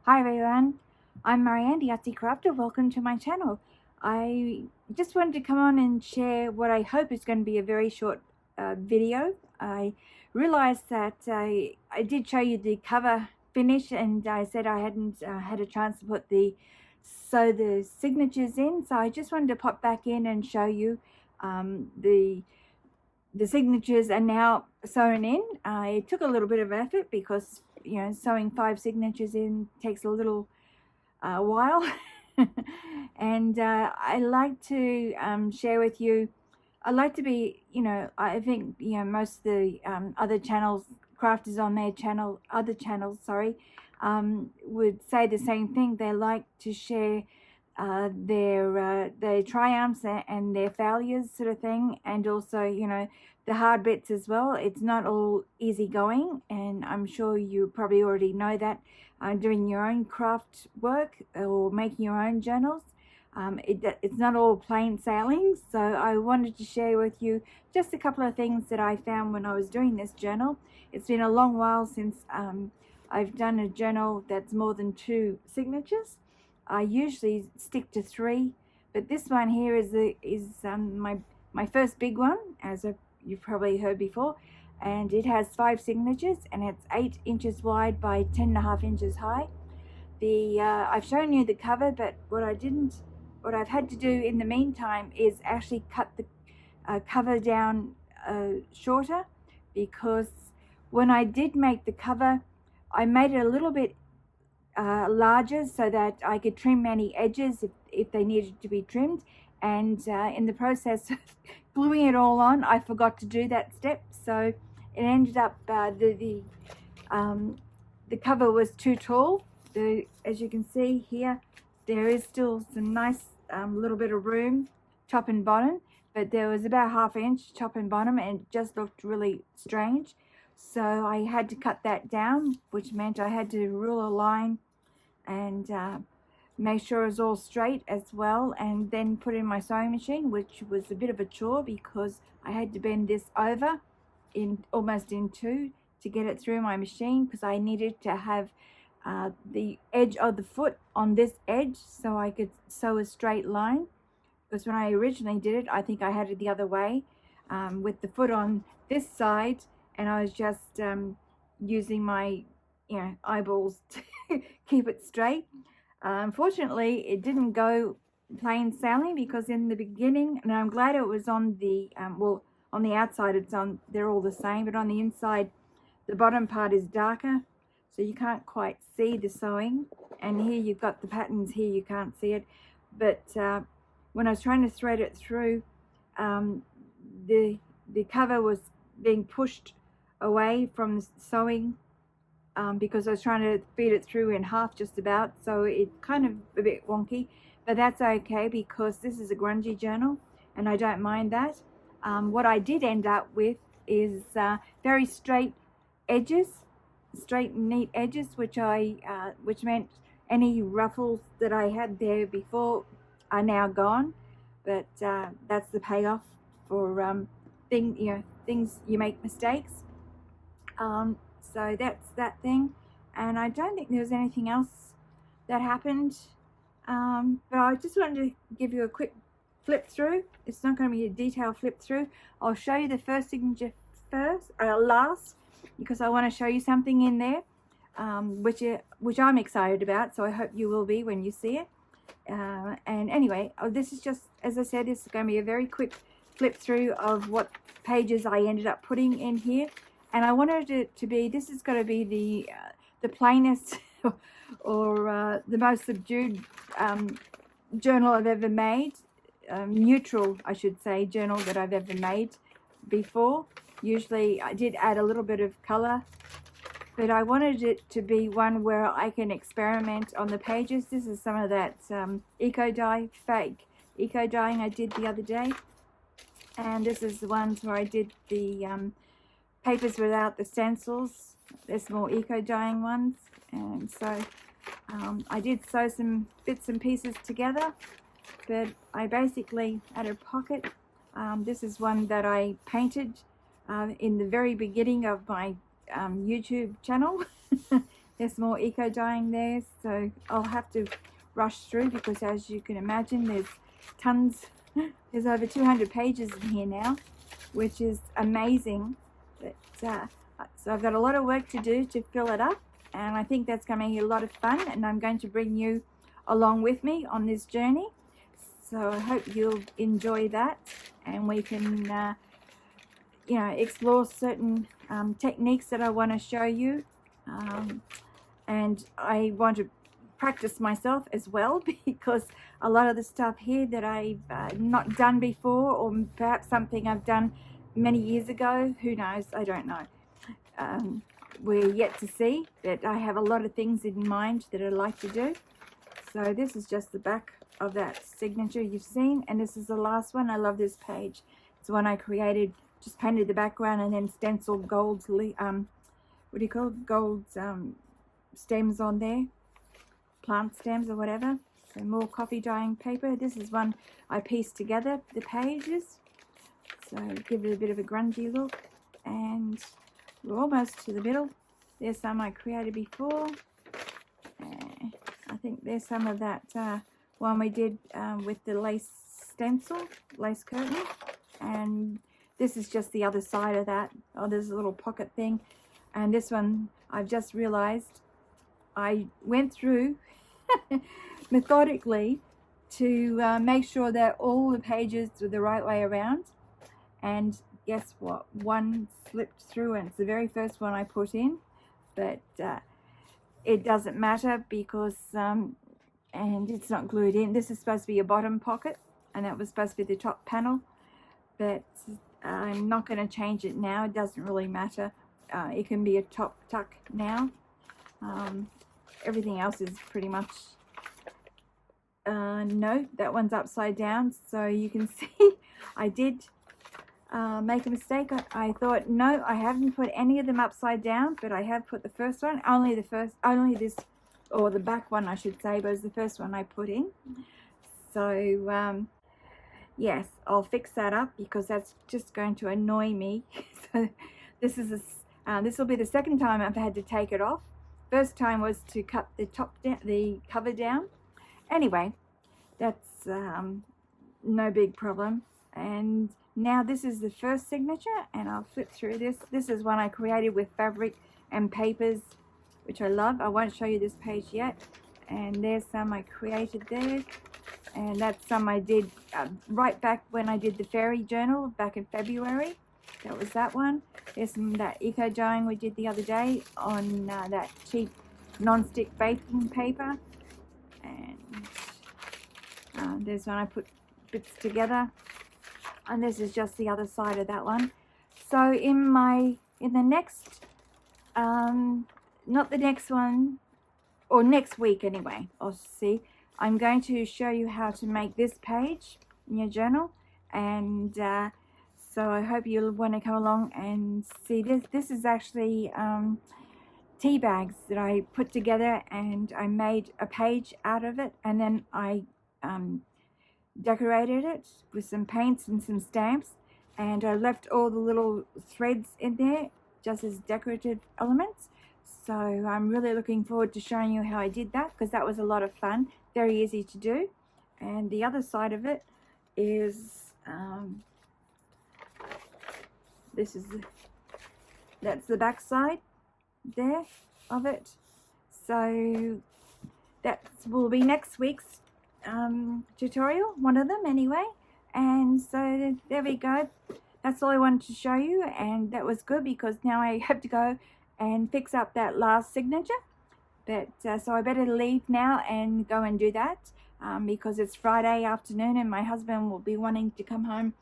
Hi everyone, I'm Marianne, the Artsy Crafter. Welcome to my channel. I just wanted to come on and share what I hope is going to be a very short video. I realized that I did show you the cover finish, and I said I hadn't had a chance to put the signatures in, so I just wanted to pop back in and show you the signatures are now sewn in. It took a little bit of effort because sewing 5 signatures in takes a little while. And I like to share with you. I like to be, I think most of the other channels, crafters on their channel, other channels, sorry, would say the same thing. They like to share their triumphs and their failures, sort of thing, and also the hard bits as well. It's not all easy going, and I'm sure you probably already know that. Doing your own craft work or making your own journals, it's not all plain sailing. So I wanted to share with you just a couple of things that I found when I was doing this journal. It's been a long while since I've done a journal that's more than 2 signatures. I usually stick to 3, but this one here is my first big one, as you've probably heard before, and it has 5 signatures, and it's 8 inches wide by 10.5 inches high. I've shown you the cover, but what I've had to do in the meantime is actually cut the cover down shorter, because when I did make the cover, I made it a little bit larger so that I could trim any edges if they needed to be trimmed. And in the process of gluing it all on, I forgot to do that step, so it ended up the cover was too tall. As you can see here, there is still some nice little bit of room top and bottom, but there was about 1/2 inch top and bottom, and it just looked really strange. So I had to cut that down, which meant I had to rule a line and make sure it was all straight as well, and then put in my sewing machine, which was a bit of a chore because I had to bend this over almost in 2 to get it through my machine, because I needed to have the edge of the foot on this edge so I could sew a straight line. Because when I originally did it, I think I had it the other way, with the foot on this side, and I was just using my eyeballs to keep it straight. Unfortunately, it didn't go plain sailing, because in the beginning, and I'm glad it was on the well, on the outside they're all the same, but on the inside the bottom part is darker, so you can't quite see the sewing. And here you've got the patterns, here you can't see it, but when I was trying to thread it through, the cover was being pushed away from the sewing, because I was trying to feed it through in half just about, so it's kind of a bit wonky, but that's okay because this is a grungy journal and I don't mind that. What I did end up with is very straight edges, straight neat edges, which meant any ruffles that I had there before are now gone. But that's the payoff for things you make mistakes. So that's that thing, and I don't think there was anything else that happened, but I just wanted to give you a quick flip through. It's not going to be a detailed flip through. I'll show you the first signature last, because I want to show you something in there, which I'm excited about, so I hope you will be when you see it. And anyway, this is just, as I said, this is going to be a very quick flip through of what pages I ended up putting in here. And I wanted it to be, this is going to be the plainest or the most subdued journal I've ever made, neutral, I should say, journal that I've ever made before. Usually I did add a little bit of color, but I wanted it to be one where I can experiment on the pages. This is some of that fake eco dyeing I did the other day, and this is the ones where I did the papers without the stencils. There's more eco dyeing ones, and so I did sew some bits and pieces together, but I basically had a pocket. This is one that I painted in the very beginning of my YouTube channel. There's more eco dyeing there, so I'll have to rush through because, as you can imagine, there's tons. There's over 200 pages in here now, which is amazing. But so I've got a lot of work to do to fill it up, and I think that's going to be a lot of fun, and I'm going to bring you along with me on this journey. So I hope you'll enjoy that, and we can you know, explore certain techniques that I want to show you, and I want to practice myself as well, because a lot of the stuff here that I've not done before, or perhaps something I've done many years ago, who knows, I don't know. We're yet to see, but I have a lot of things in mind that I'd like to do. So this is just the back of that signature you've seen, and this is the last one. I love this page. It's one I created, just painted the background and then stenciled gold, what do you call it? Gold stems on there, plant stems or whatever. So more coffee dyeing paper. This is one I pieced together, the pages. So give it a bit of a grungy look, and we're almost to the middle. There's some I created before. I think there's some of that one we did with the lace stencil, lace curtain. And this is just the other side of that. Oh, there's a little pocket thing. And this one, I've just realized I went through methodically to make sure that all the pages were the right way around. And guess what? One slipped through, and it's the very first one I put in. But it doesn't matter because, and it's not glued in. This is supposed to be a bottom pocket, and that was supposed to be the top panel. But I'm not going to change it now. It doesn't really matter. It can be a top tuck now. Everything else is pretty much, no, that one's upside down. So you can see I did make a mistake. I thought, no, I haven't put any of them upside down, but I have put the first one, only this, or the back one I should say, was the first one I put in. So yes, I'll fix that up because that's just going to annoy me. So this will be the second time I've had to take it off. First time was to cut the top down, the cover down. Anyway, that's no big problem. And now this is the first signature, and I'll flip through this. This is one I created with fabric and papers, which I love. I won't show you this page yet. And there's some I created there. And that's some I did right back when I did the fairy journal back in February. That was that one. There's some of that eco dyeing we did the other day on that cheap non-stick baking paper. And there's one I put bits together. And this is just the other side of that one. So in the next, not the next one, or next week anyway, I'll see. I'm going to show you how to make this page in your journal, and so I hope you'll want to come along and see this. This is actually tea bags that I put together, and I made a page out of it, and then I decorated it with some paints and some stamps, and I left all the little threads in there just as decorative elements. So I'm really looking forward to showing you how I did that, because that was a lot of fun, very easy to do. And the other side of it is that's the back side there of it. So that will be next week's tutorial, one of them anyway. And so there we go. That's all I wanted to show you, and that was good because now I have to go and fix up that last signature. But so I better leave now and go and do that because it's Friday afternoon and my husband will be wanting to come home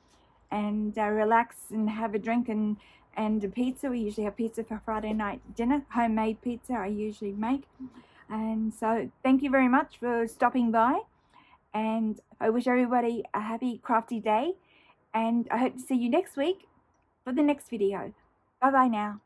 and relax and have a drink and a pizza. We usually have pizza for Friday night dinner, homemade pizza I usually make. And so thank you very much for stopping by, and I wish everybody a happy crafty day, and I hope to see you next week for the next video. Bye bye now.